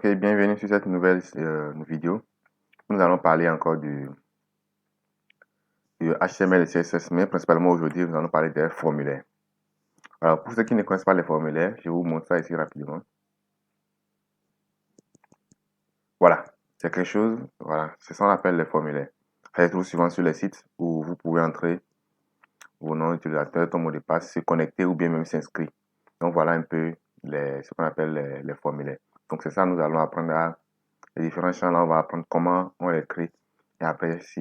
Ok, bienvenue sur cette nouvelle vidéo. Nous allons parler encore du HTML et CSS, mais principalement aujourd'hui, nous allons parler des formulaires. Alors, pour ceux qui ne connaissent pas les formulaires, je vais vous montrer ça ici rapidement. Voilà, c'est quelque chose, voilà, c'est ça qu'on appelle les formulaires. Ça se trouve souvent sur les sites où vous pouvez entrer vos noms d'utilisateur, ton mot de passe, se connecter ou bien même s'inscrire. Donc, voilà un peu ce qu'on appelle les formulaires. Donc, c'est ça, nous allons apprendre à les différents champs là, on va apprendre comment on les crée. Et après, si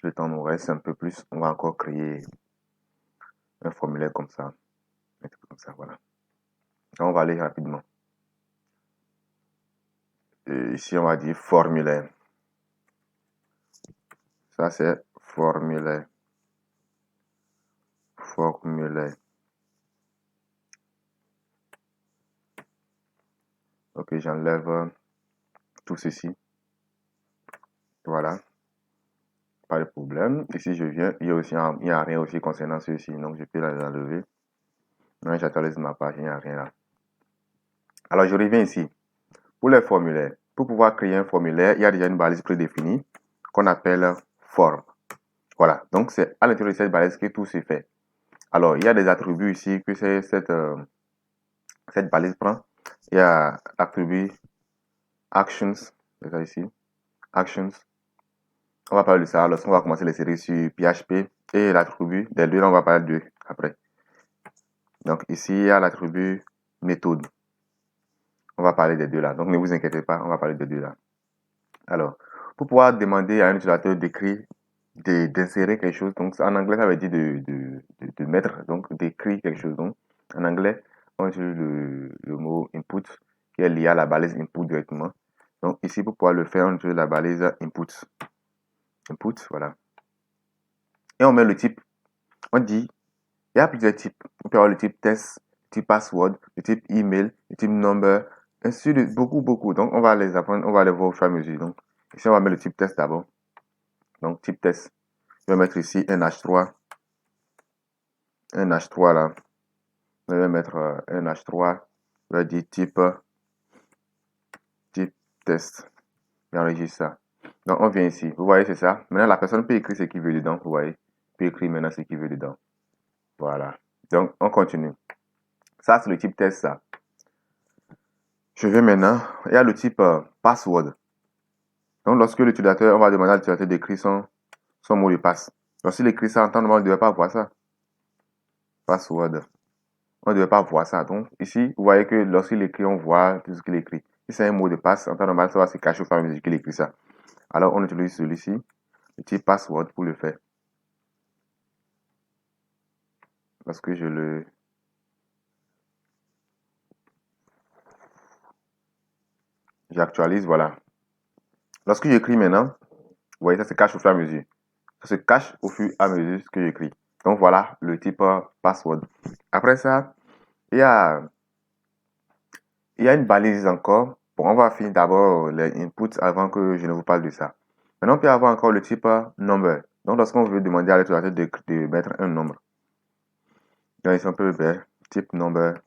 le temps nous reste un peu plus, on va encore créer un formulaire comme ça. Un truc comme ça, voilà. Donc, on va aller rapidement. Et ici, on va dire formulaire. Ça, c'est formulaire. Formulaire. Ok, j'enlève tout ceci. Voilà. Pas de problème. Ici, je viens. Il n'y a rien aussi concernant ceci. Donc, je peux les enlever. Non, j'actualise ma page. Il n'y a rien là. Alors, je reviens ici. Pour les formulaires. Pour pouvoir créer un formulaire, il y a déjà une balise prédéfinie qu'on appelle forme. Voilà. Donc, c'est à l'intérieur de cette balise que tout se fait. Alors, il y a des attributs ici que cette balise prend. Il y a l'attribut actions. C'est ça ici. Actions. On va parler de ça lorsqu'on va commencer les séries sur PHP. Et l'attribut des deux, là, on va parler de après. Donc, ici, il y a l'attribut méthode. On va parler des deux là. Donc, ne vous inquiétez pas, on va parler des deux là. Alors, pour pouvoir demander à un utilisateur d'écrire, d'insérer quelque chose, donc en anglais, ça veut dire de mettre, donc d'écrire quelque chose. Donc, en anglais, on utilise le mot input qui est lié à la balise input directement. Donc, ici, pour pouvoir le faire, on utilise la balise input. Input, voilà. Et on met le type. On dit, il y a plusieurs types. On peut avoir le type test, le type password, le type email, le type number, ainsi de beaucoup, beaucoup. Donc, on va les apprendre, on va les voir au fur et à mesure. Donc, ici, on va mettre le type test d'abord. Donc, type test. Je vais mettre ici un H3. Un H3 là. Je vais mettre un H3. Je vais dire type test. J'enregistre ça. Donc, on vient ici. Vous voyez, c'est ça. Maintenant, la personne peut écrire ce qu'il veut dedans. Vous voyez. Peut écrire maintenant ce qu'il veut dedans. Voilà. Donc, on continue. Ça, c'est le type test, ça. Je vais maintenant. Il y a le type password. Donc, lorsque l'utilisateur, on va demander à l'utilisateur d'écrire son mot de passe. Lorsqu'il écrit ça en temps normal, on ne devait pas voir ça. Password. On ne devait pas voir ça. Donc, ici, vous voyez que lorsqu'il écrit, on voit tout ce qu'il écrit. Si c'est un mot de passe, en temps normal, ça va se cacher au fur et à mesure qu'il écrit ça. Alors, on utilise celui-ci, le type password, pour le faire. Lorsque j'actualise, voilà. Lorsque j'écris maintenant, vous voyez, ça se cache au fur et à mesure. Ça se cache au fur et à mesure ce que j'écris. Donc, voilà le type password. Après ça, il y a une balise encore. Bon, on va finir d'abord les inputs avant que je ne vous parle de ça. Maintenant, on peut avoir encore le type number. Donc, lorsqu'on veut demander à l'utilisateur de mettre un nombre. Donc, ici, on peut faire type number.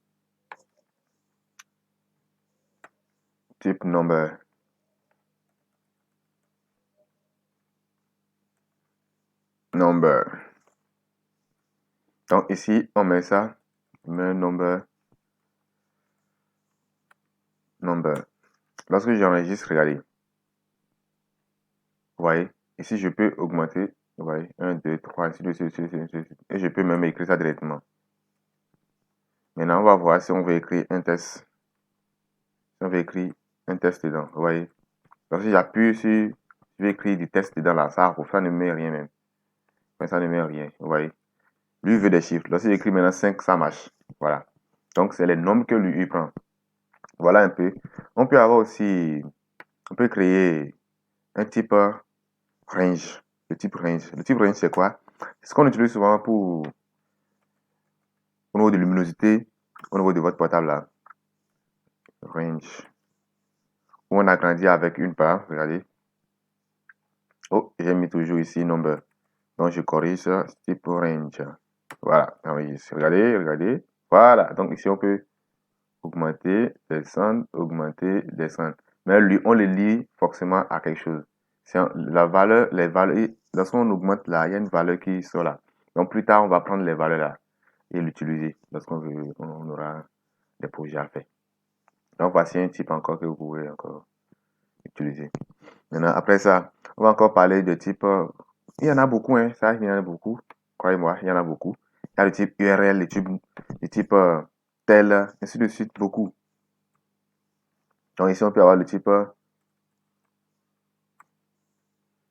Type number. Number. Donc, ici, on met ça. On met number. Number. Lorsque j'enregistre, regardez. Vous voyez, ici, je peux augmenter. Vous voyez, 1, 2, 3, ainsi de suite. Et je peux même écrire ça directement. Maintenant, on va voir si on veut écrire un test. Si on veut écrire un test dedans. Vous voyez. Donc, si j'appuie sur, je vais écrire du test dedans là, ça ne met rien même. Mais ça ne met rien. Vous voyez. Lui veut des chiffres. Lorsque j'écris maintenant 5, ça marche. Voilà. Donc, c'est les nombres que lui prend. Voilà un peu. On peut avoir aussi, on peut créer un type range. Le type range. Le type range, c'est quoi? C'est ce qu'on utilise souvent pour, au niveau de luminosité, au niveau de votre portable là. Range. Où on agrandit avec une barre. Regardez. Oh, j'ai mis toujours ici number. Donc, je corrige ça. Type range. Voilà. Regardez, regardez. Voilà. Donc, ici, on peut augmenter, descendre. Mais lui, on le lie forcément à quelque chose. La valeur, les valeurs, lorsqu'on augmente là, il y a une valeur qui sort là. Donc plus tard, on va prendre les valeurs là et l'utiliser on aura des projets à faire. Donc voici un type encore que vous pouvez encore utiliser. Maintenant, après ça, on va encore parler de type. Il y en a beaucoup, hein, ça, il y en a beaucoup. Croyez-moi, il y en a beaucoup. Il y a le type URL, le type tel, ainsi de suite, beaucoup. Donc ici, on peut avoir le type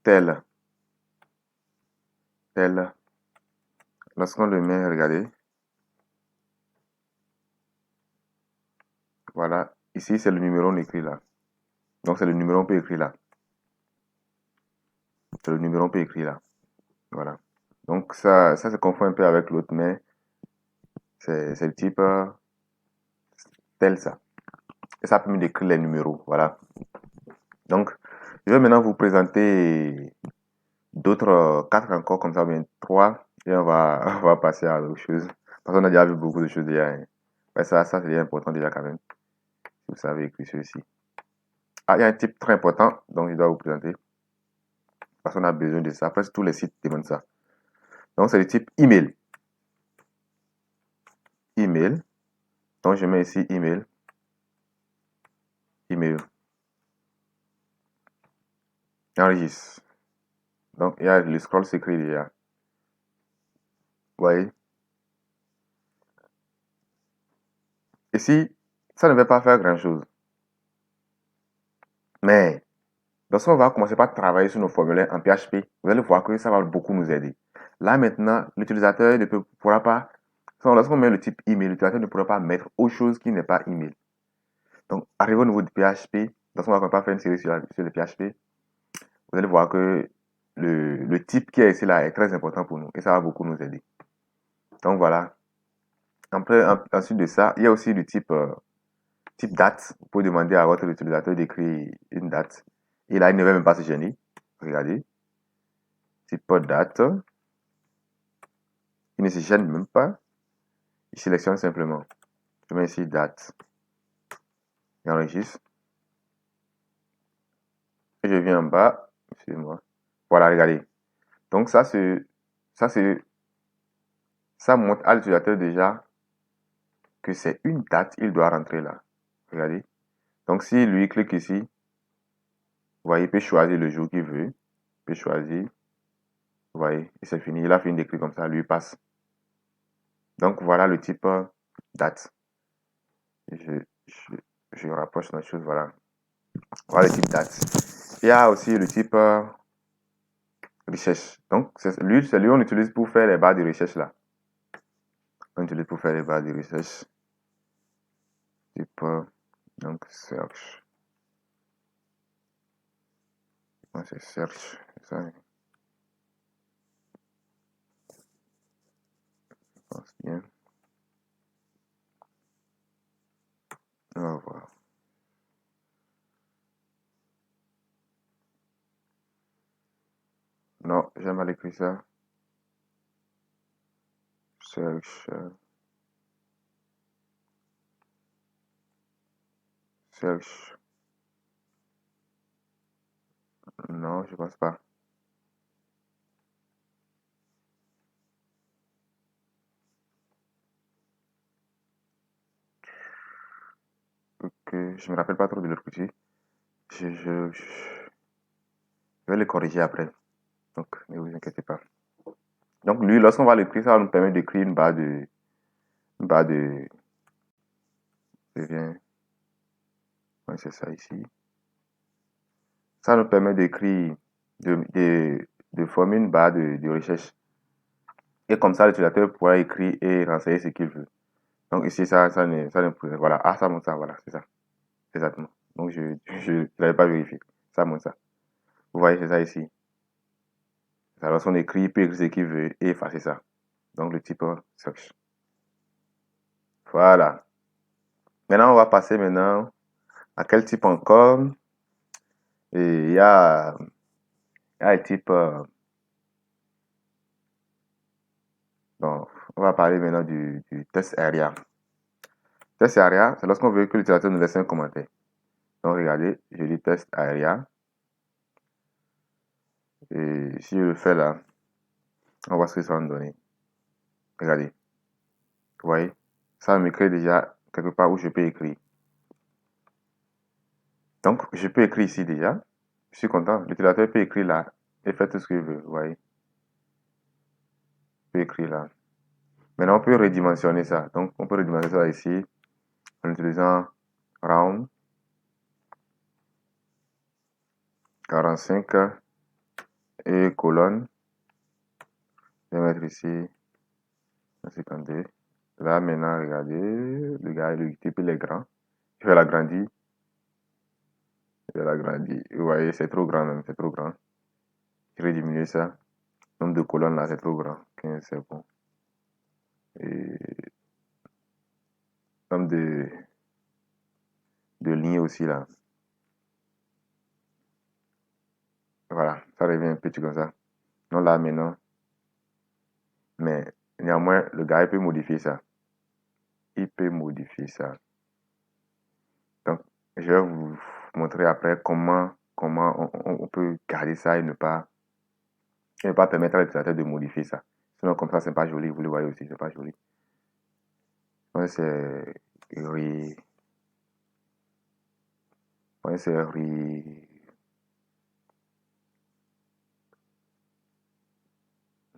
tel, tel. Lorsqu'on le met, regardez. Voilà. Ici, c'est le numéro écrit là. Donc, c'est le numéro peut écrit là. C'est le numéro peut écrit là. Voilà. Donc, ça se confond un peu avec l'autre, mais c'est le type tel ça. Et ça permet d'écrire les numéros. Voilà. Donc, je vais maintenant vous présenter d'autres quatre encore comme ça, bien trois, et on va passer à autre chose. Parce qu'on a déjà vu beaucoup de choses déjà. Hein. Mais ça c'est important déjà quand même. Vous savez écrire ceci. Ah, il y a un type très important, donc je dois vous présenter. Parce qu'on a besoin de ça. Presque tous les sites demandent ça. Donc, c'est le type email. Email. Donc, je mets ici email. Email. J'enregistre. Donc, il y a le scroll s'écrit déjà. Vous voyez? Ici, ça ne va pas faire grand-chose. Mais, lorsqu'on va commencer par travailler sur nos formulaires en PHP, vous allez voir que ça va beaucoup nous aider. Là, maintenant, l'utilisateur ne pourra pas, lorsqu'on met le type email, l'utilisateur ne pourra pas mettre autre chose qui n'est pas email. Donc, arrivé au niveau du PHP, lorsqu'on va pas faire une série sur le PHP, vous allez voir que le type qui est ici là est très important pour nous et ça va beaucoup nous aider. Donc, voilà. Ensuite de ça, il y a aussi le type date. Vous pouvez demander à votre utilisateur d'écrire une date. Et là, il ne va même pas se gêner. Regardez. Type date. Il ne se gêne même pas. Il sélectionne simplement. Je mets ici date. Il enregistre. Et je viens en bas. Excusez-moi. Voilà, regardez. Donc, ça montre à l'utilisateur déjà que c'est une date. Il doit rentrer là. Regardez. Donc, si lui clique ici, vous voyez, il peut choisir le jour qu'il veut. Il peut choisir. Vous voyez, et c'est fini. Il a fini d'écrire comme ça. Lui passe. Donc, voilà le type date. Je, je, je rapproche la chose. Voilà. Voilà le type date. Il y a aussi le type recherche. Donc, c'est lui on utilise pour faire les barres de recherche là. On utilise pour faire les barres de recherche. Type, donc, search. C'est search. Ça, je pense bien. On va voir. Non, j'ai mal écrit ça. Search. Search. Non, je pense pas. Ok, je me rappelle pas trop de l'autre outil. Je vais le corriger après. Donc, ne vous inquiétez pas. Donc, lui, lorsqu'on va l'écrire, ça va nous permettre d'écrire une barre je viens, ouais, c'est ça ici. Ça nous permet d'écrire, de former une barre de recherche. Et comme ça, l'utilisateur pourra écrire et renseigner ce qu'il veut. Donc ici, ça ne pourrait, voilà. Ah, ça monte ça, voilà, c'est ça. Exactement. Donc, je n'avais pas vérifié. Ça monte ça. Vous voyez, c'est ça ici. Alors, son écrit, il peut écrire ce qu'il veut et effacer ça. Donc, le type search. Voilà. Maintenant, on va passer maintenant à quel type encore. Et il y a le type. Bon, on va parler maintenant du test area. Test area, c'est lorsqu'on veut que l'utilisateur nous laisse un commentaire. Donc, regardez, je dis test area. Et si je le fais là, on voit ce que ça va me donner. Regardez. Vous voyez, ça me crée déjà quelque part où je peux écrire. Donc, je peux écrire ici déjà. Je suis content. L'utilisateur peut écrire là et faire tout ce qu'il veut. Vous voyez. Il peut écrire là. Maintenant, on peut redimensionner ça. Donc, on peut redimensionner ça ici en utilisant round 45 et colonne. Je vais mettre ici 52. Là, maintenant, regardez, le gars, le type, il est grand. Je vais l'agrandir. Je vais l'agrandir. Vous voyez, c'est trop grand même, c'est trop grand. Je vais diminuer ça. Le nombre de colonnes là, c'est trop grand. 15, c'est bon. Et le nombre de lignes aussi là. Voilà, ça revient un petit comme ça. Non, là, maintenant. Mais néanmoins, le gars, il peut modifier ça. Il peut modifier ça. Donc, je vais vous montrer après comment on peut garder ça et ne pas permettre à l'utilisateur de modifier ça. Sinon, comme ça, c'est pas joli. Vous le voyez aussi, c'est pas joli. Donc, c'est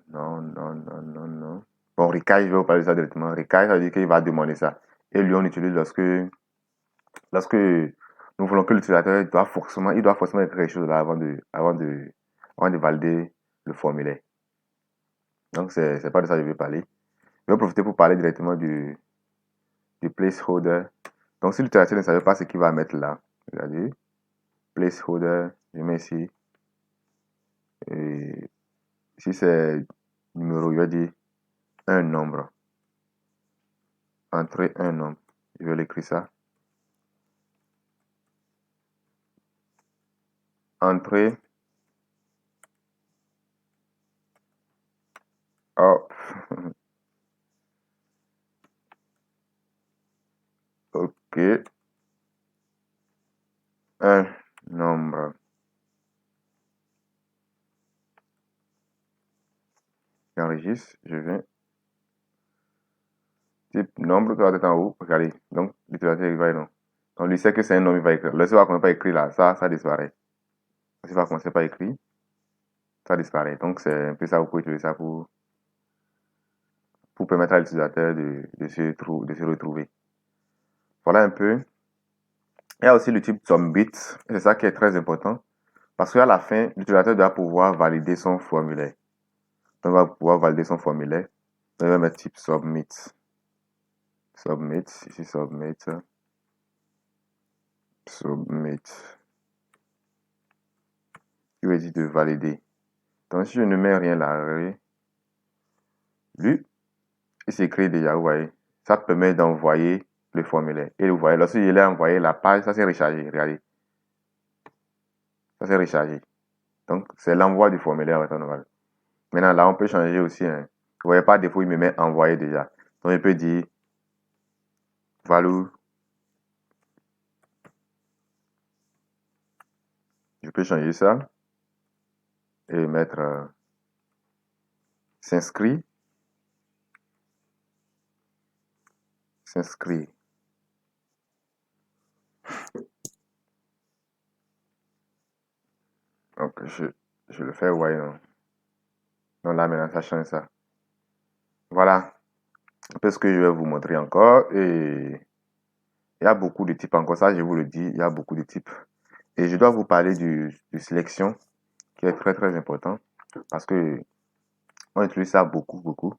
non, non, non, non, non. Bon, recaille, je vais vous parler de ça directement. Recaille, ça veut dire qu'il va demander ça. Et lui, on utilise lorsque nous voulons que l'utilisateur il doit forcément être quelque chose là avant de valider le formulaire. Donc, c'est pas de ça que je vais parler. Je vais profiter pour parler directement du placeholder. Donc, si l'utilisateur ne savait pas ce qu'il va mettre là, regardez, placeholder, je mets ici. Et si c'est numéro, je vais dire un nombre. Entrer un nombre. Je vais l'écrire ça. Entrer. Hop. Ok. Un nombre. J'enregistre. Je viens. Type nombre qui va être en haut. Regardez. Donc, l'utilisateur il va non. Donc, lui sait que c'est un nombre, il va écrire. Lorsqu'il va commencer par écrire là, ça disparaît. Lorsqu'il va commencer par écrire, ça disparaît. Donc, c'est un peu ça, vous pouvez utiliser ça pour permettre à l'utilisateur de se retrouver. Voilà un peu. Il y a aussi le type submit. C'est ça qui est très important. Parce qu'à la fin, l'utilisateur doit pouvoir valider son formulaire. Donc, il va pouvoir valider son formulaire. Donc, il va mettre type submit. Submit. Ici, submit. Submit. Il veut dire de valider. Donc, si je ne mets rien là, lui, il s'écrit déjà, vous voyez. Ça permet d'envoyer le formulaire. Et vous voyez, lorsque je l'ai envoyé, la page, ça s'est rechargé. Regardez. Ça s'est rechargé. Donc, c'est l'envoi du formulaire en temps normal. Maintenant, là, on peut changer aussi. Hein. Vous voyez, par défaut, il me met envoyer déjà. Donc, je peux dire value. Je peux changer ça et mettre s'inscrit. S'inscrit. Donc, je le fais, vous voyez, non. Donc là, maintenant, ça change ça. Voilà un peu ce que je vais vous montrer encore. Et il y a beaucoup de types encore. Ça, je vous le dis, il y a beaucoup de types. Et je dois vous parler du sélection, qui est très, très important. Parce que on utilise ça beaucoup, beaucoup.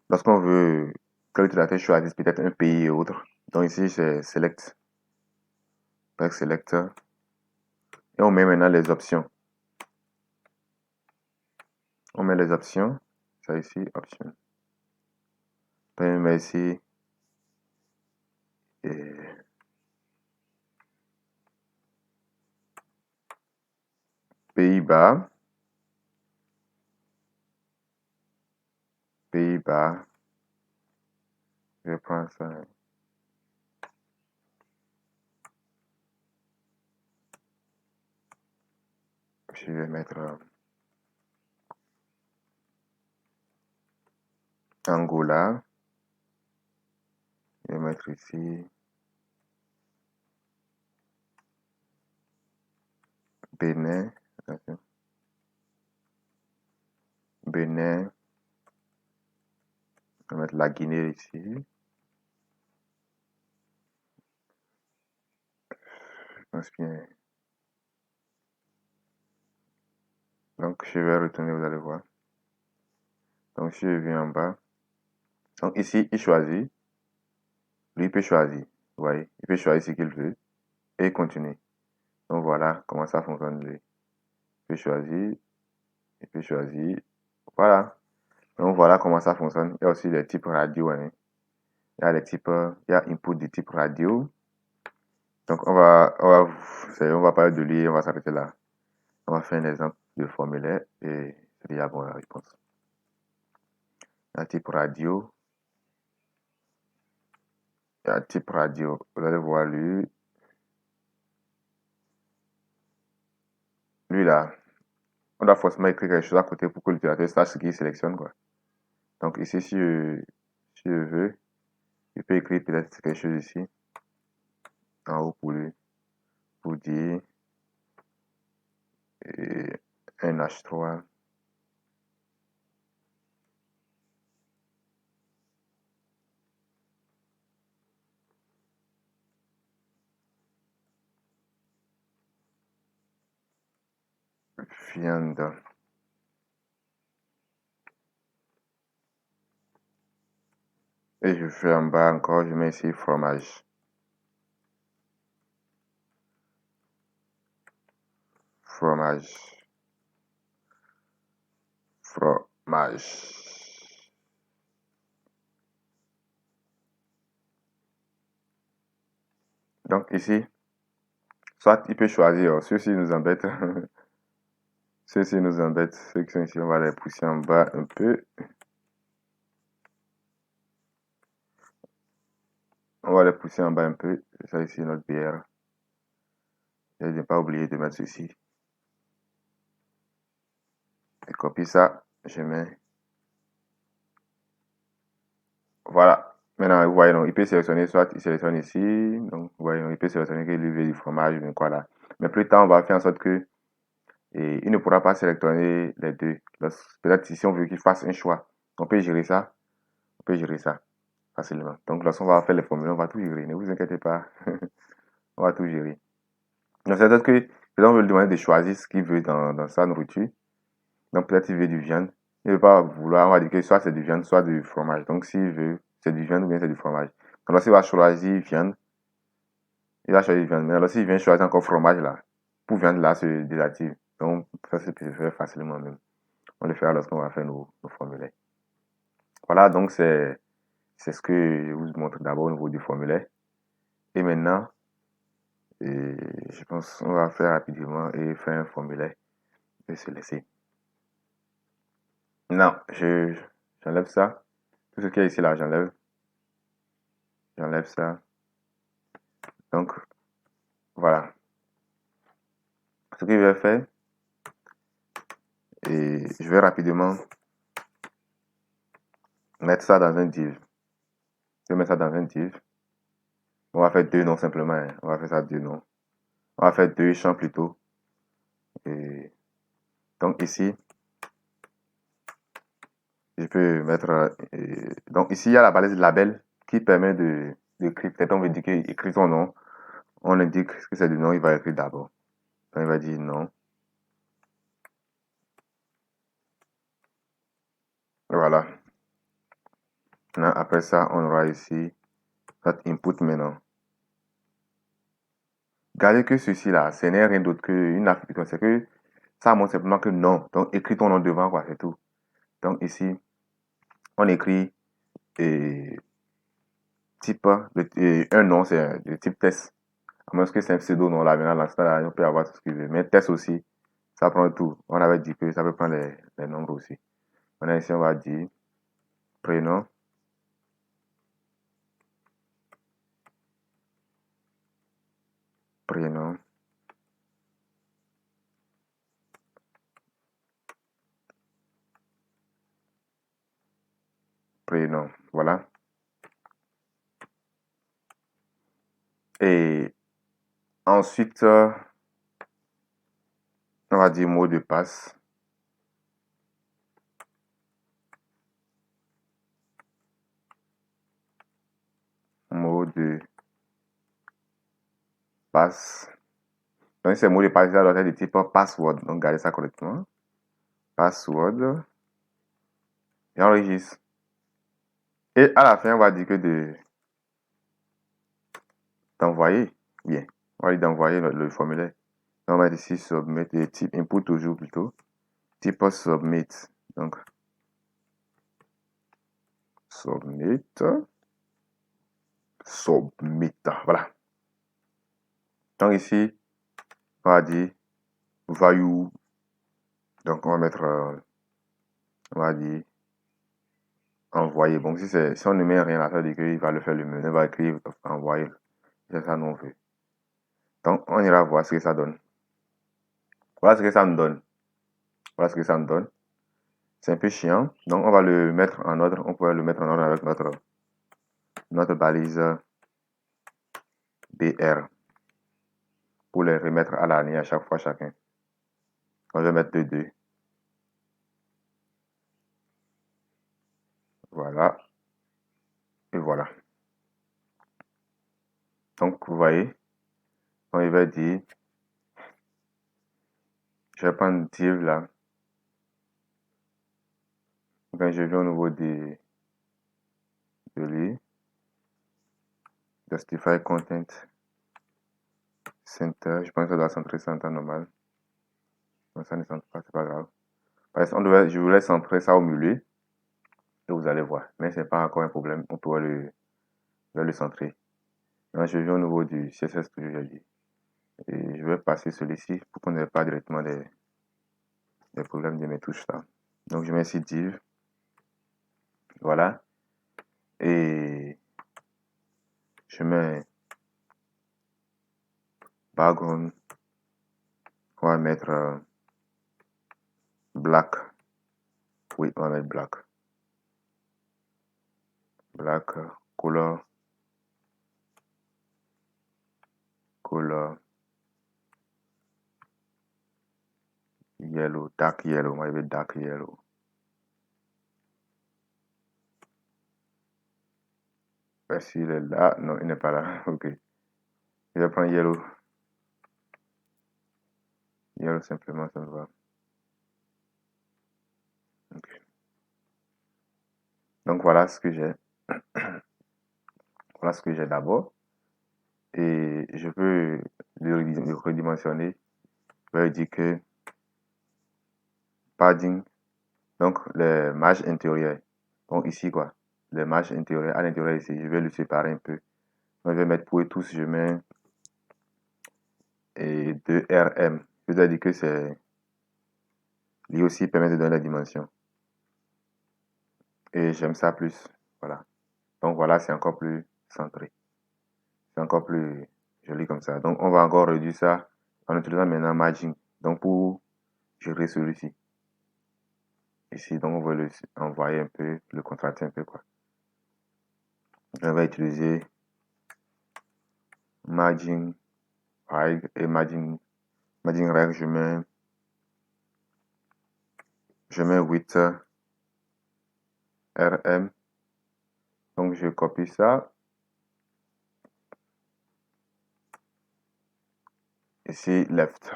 Lorsqu'on veut que l'utilisateur choisisse peut-être un pays et autre. Donc ici, c'est select. Avec select. Et on met maintenant les options. On met les options. Ça ici, option. Donc, on met ici. Et Pays-Bas. Pays-Bas. Je prends ça. je vais mettre Angola. Je vais mettre ici Bénin. Bénin. Je vais mettre la Guinée ici. Je pense bien. Donc, je vais retourner, vous allez voir. Donc, si je viens en bas. Donc, ici, il choisit. Lui, il peut choisir. Vous voyez, il peut choisir ce qu'il veut. Et il continue. Donc, voilà comment ça fonctionne. Lui. Il peut choisir. Il peut choisir. Voilà. Donc, voilà comment ça fonctionne. Il y a aussi les types radio. Hein. Il y a les types, il y a input du type radio. Donc, on va parler de lui, on va s'arrêter là. On va faire un exemple de formulaire et c'est déjà bon la réponse. Il y a type radio. Il y a type radio. Vous allez voir lui. Lui là, on doit forcément écrire quelque chose à côté pour que l'utilisateur sache ce qu'il sélectionne, quoi. Donc ici, si je veux, je peux écrire peut-être quelque chose ici, en haut pour lui, pour dire un H3. Viande. Et je fais en bas encore, je mets ici fromage. Fromage. Fromage. Donc ici, soit il peut choisir, ceux-ci nous embêtent. Ceux-ci nous embêtent. Ceux qui sont ici, on va les pousser en bas un peu. On va les pousser en bas un peu. Ça ici, notre bière. Je n'ai pas oublié de mettre ceci. Je copie ça. Je mets. Voilà. Maintenant, vous voyez, donc, il peut sélectionner, soit il sélectionne ici. Donc, vous voyez, donc, il peut sélectionner qu'il veut du fromage, ou quoi là. Mais plus tard, on va faire en sorte que il ne pourra pas sélectionner les deux. Peut-être si on veut qu'il fasse un choix, on peut gérer ça. On peut gérer ça facilement. Donc, lorsqu'on va faire les formules, on va tout gérer. Ne vous inquiétez pas. On va tout gérer. Donc, c'est-à-dire que, peut-être, on veut lui demander de choisir ce qu'il veut dans sa nourriture. Donc, peut-être il veut du viande. Il ne veut pas vouloir, on va dire que soit c'est du viande, soit du fromage. Donc, s'il veut, c'est du viande ou bien c'est du fromage. Donc, lorsqu'il va choisir viande, il va choisir viande. Mais lorsqu'il vient choisir encore fromage, là, pour viande, là, se désactive. Donc, ça se peut faire facilement même. On le fera lorsqu'on va faire nos formulaires. Voilà, donc c'est ce que je vous montre d'abord au niveau du formulaire. Et maintenant, je pense qu'on va faire rapidement et faire un formulaire et se laisser. Non, j'enlève ça. Tout ce qui est ici là, j'enlève. J'enlève ça. Donc, voilà. Ce que je vais faire, et je vais rapidement mettre ça dans un div. Je vais mettre ça dans un div. On va faire deux noms simplement. Hein. On va faire ça deux noms. On va faire deux champs plutôt. Et donc ici, je peux mettre. Donc ici, il y a la balise label qui permet de d'écrire. Peut-être on veut dire qu'il écrit son nom. On indique ce que c'est du nom, il va écrire d'abord. Donc il va dire non. Voilà. Maintenant, après ça, on aura ici notre input maintenant. Gardez que ceci là, ce n'est rien d'autre qu'une application. C'est que ça montre simplement que non. Donc écris ton nom devant, quoi, c'est tout. Donc ici, on écrit type, un nom, c'est de type test. À moins que c'est un pseudo nom là, maintenant, l'instant là, on peut avoir tout ce qu'il veut. Mais test aussi, ça prend tout. On avait dit que ça peut prendre les nombres aussi. Maintenant ici, on va dire prénom. Prénom. prénom. Voilà. Et ensuite, on va dire mot de passe. Mot de passe. Donc, ce mot de passe doit être de type password. Donc, gardez ça correctement. Password. J'enregistre. Et à la fin, on va dire que d'envoyer. Bien. On va dire d'envoyer le formulaire. Donc, on va dire ici submit et type input toujours plutôt. Type submit. Donc, submit. Submit. Voilà. Donc, ici, on va dire value. Donc, on va mettre, on va dire envoyer. Bon, si on ne met rien à ça, dire qu'il va le faire lui-même. Il va écrire envoyer. C'est ça, nous, on veut. Donc, on ira voir ce que ça donne. Voilà ce que ça nous donne. Voilà ce que ça nous donne. C'est un peu chiant. Donc, on va le mettre en ordre. On pourrait le mettre en ordre avec notre balise BR pour les remettre à l'année à chaque fois chacun. On va mettre 2. Voilà. Et voilà. Donc, vous voyez, on va dire, je vais prendre div là. Quand je viens au niveau de lui, justify content center, je pense que ça doit centrer ça en temps normal. Donc, ça ne centre pas, c'est pas grave. Parce que je voulais centrer ça au milieu. Et vous allez voir. Mais c'est pas encore un problème. On pourra le centrer. Maintenant, je viens au niveau du CSS que j'ai dit. Et je vais passer celui-ci pour qu'on n'ait pas directement des problèmes de mes touches là. Donc, je mets ici div. Voilà. Et je mets background. On va mettre black. Oui, on va mettre black. Black color. Yellow, dark yellow. On va mettre dark yellow. Est-ce qu'il est là? Non, il n'est pas là. Ok. Je vais prendre yellow. Yellow simplement, ça me va. Ok. Donc voilà ce que j'ai. Voilà ce que j'ai d'abord. Et je veux le redimensionner. Je vais dire que padding, donc les marges intérieures. Donc ici quoi, les marges intérieures, à l'intérieur ici, je vais le séparer un peu. Donc, je vais mettre pour tous, je mets et 2RM. Je vous ai dit que c'est lui aussi permet de donner la dimension. Et j'aime ça plus. Voilà. Donc voilà, c'est encore plus centré. C'est encore plus joli comme ça. Donc on va encore réduire ça en utilisant maintenant margin. Donc pour gérer celui-ci. Ici, donc on va le envoyer un peu, le contracter un peu quoi. On va utiliser margin règle et margin règle, je mets 8 RM. Donc je copie ça. Ici, left.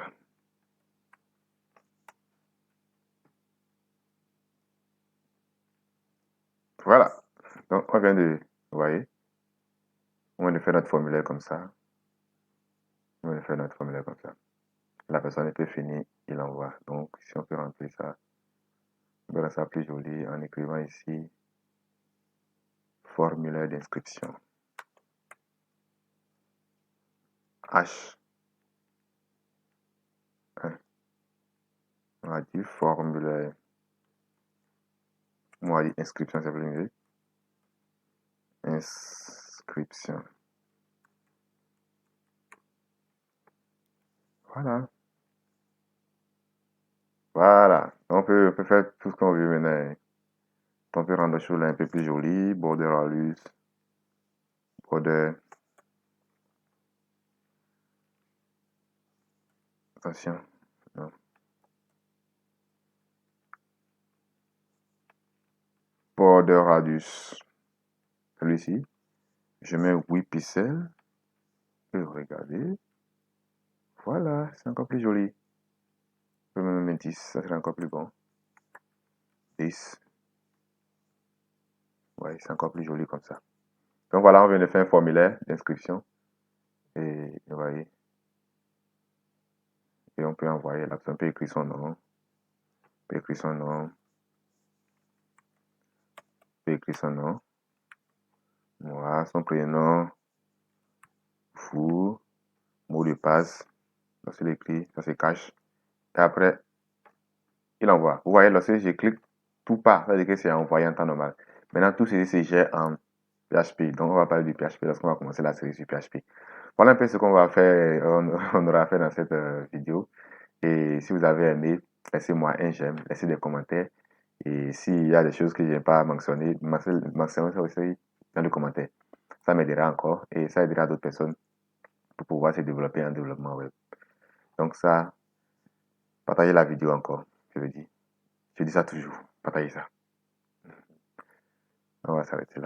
Voilà. Donc on vient de, vous voyez, on vient de faire notre formulaire comme ça. On vient de faire notre formulaire comme ça. La personne peut finir, il envoie. Donc si on peut remplir ça, on rendre ça plus joli en écrivant ici formulaire d'inscription. H. On va dire formulaire. On va dire inscription, c'est plus mieux. Inscription. Voilà. Voilà. On peut faire tout ce qu'on veut maintenant. On peut rendre la chose un peu plus jolie. Border radius. Border. Attention. Non. Border radius. Celui-ci. Je mets 8 pixels. Et regardez. Voilà, c'est encore plus joli. Je peux même mettre 10, ça serait encore plus bon. 10. Ouais, c'est encore plus joli comme ça. Donc voilà, on vient de faire un formulaire d'inscription. Et vous voyez. Et on peut envoyer là, on peut écrire son nom. On peut écrire son nom. On peut écrire son nom. Voilà, son prénom. Fou. Mot de passe. Lorsqu'il écrit, ça se cache. Et après, il envoie. Vous voyez, lorsque je clique tout part, ça veut dire que c'est envoyé en temps normal. Maintenant, tout ceci, c'est gère en PHP. Donc, on va parler du PHP lorsqu'on va commencer la série sur PHP. Voilà un peu ce qu'on va faire, on aura fait dans cette vidéo. Et si vous avez aimé, laissez-moi un j'aime, laissez des commentaires. Et s'il y a des choses que je n'ai pas mentionnées, mentionnez ça aussi dans les commentaires. Ça m'aidera encore et ça aidera d'autres personnes pour pouvoir se développer en développement web. Donc ça, partagez la vidéo encore, je le dis. Je dis ça toujours, partagez ça. On va s'arrêter là.